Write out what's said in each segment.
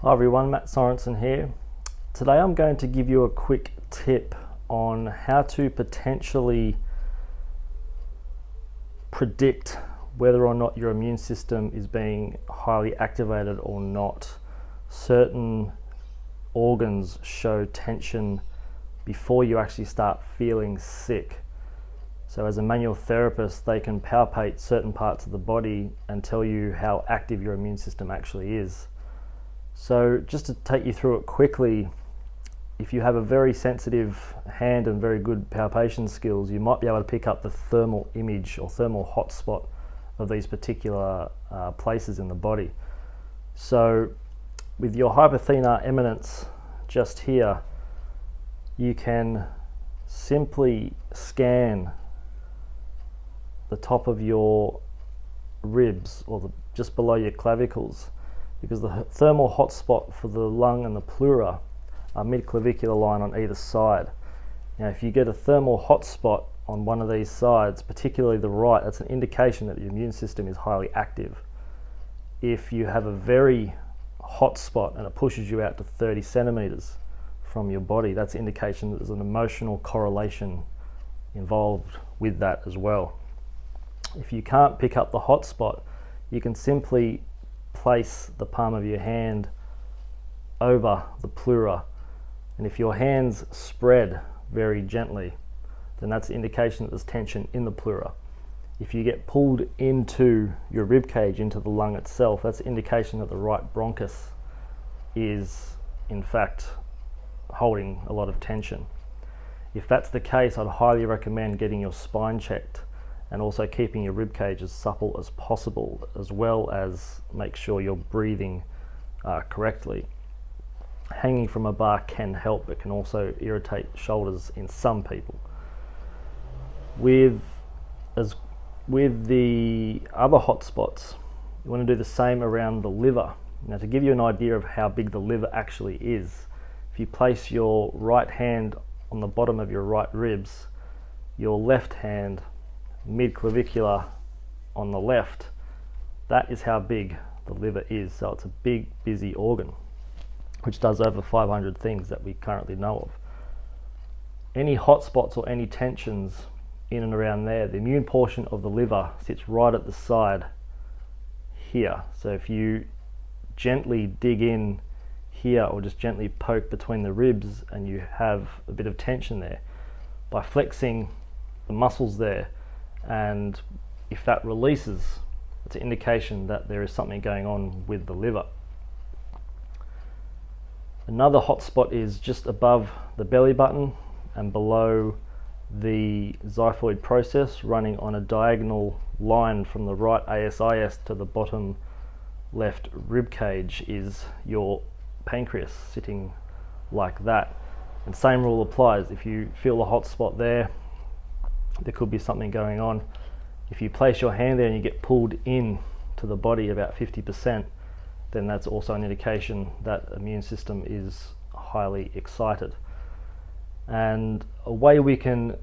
Hi everyone, Matt Sorensen here. Today I'm going to give you a quick tip on how to potentially predict whether or not your immune system is being highly activated or not. Certain organs show tension before you actually start feeling sick. So as a manual therapist, they can palpate certain parts of the body and tell you how active your immune system actually is. So just to take you through it quickly, if you have a very sensitive hand and very good palpation skills, you might be able to pick up the thermal image or thermal hotspot of these particular places in the body. So with your hypothenar eminence just here, you can simply scan the top of your ribs or just below your clavicles, because the thermal hotspot for the lung and the pleura are mid-clavicular line on either side. Now if you get a thermal hotspot on one of these sides, particularly the right, that's an indication that the immune system is highly active. If you have a very hot spot and it pushes you out to 30 centimeters from your body, that's an indication that there's an emotional correlation involved with that as well. If you can't pick up the hotspot, you can simply place the palm of your hand over the pleura, and if your hands spread very gently, then that's an indication that there's tension in the pleura. If you get pulled into your rib cage, into the lung itself, that's an indication that the right bronchus is in fact holding a lot of tension. If that's the case, I'd highly recommend getting your spine checked and also keeping your rib cage as supple as possible, as well as make sure you're breathing correctly. Hanging from a bar can help, it can also irritate shoulders in some people. With the other hot spots, you want to do the same around the liver. Now to give you an idea of how big the liver actually is, if you place your right hand on the bottom of your right ribs, your left hand mid-clavicular on the left, that is how big the liver is. So it's a big, busy organ which does over 500 things that we currently know of. Any hot spots or any tensions in and around there, the immune portion of the liver sits right at the side here. So if you gently dig in here or just gently poke between the ribs and you have a bit of tension there, by flexing the muscles there, and if that releases, it's an indication that there is something going on with the liver. Another hot spot is just above the belly button and below the xiphoid process, running on a diagonal line from the right ASIS to the bottom left rib cage is your pancreas, sitting like that. And same rule applies. If you feel a hot spot there, there could be something going on. If you place your hand there and you get pulled in to the body about 50%, then that's also an indication that immune system is highly excited. And a way we can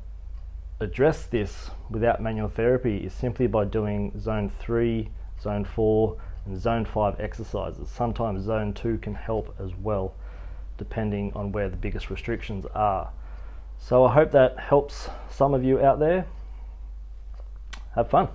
address this without manual therapy is simply by doing zone 3, zone 4 and zone 5 exercises. Sometimes zone 2 can help as well, depending on where the biggest restrictions are. So I hope that helps some of you out there. Have fun.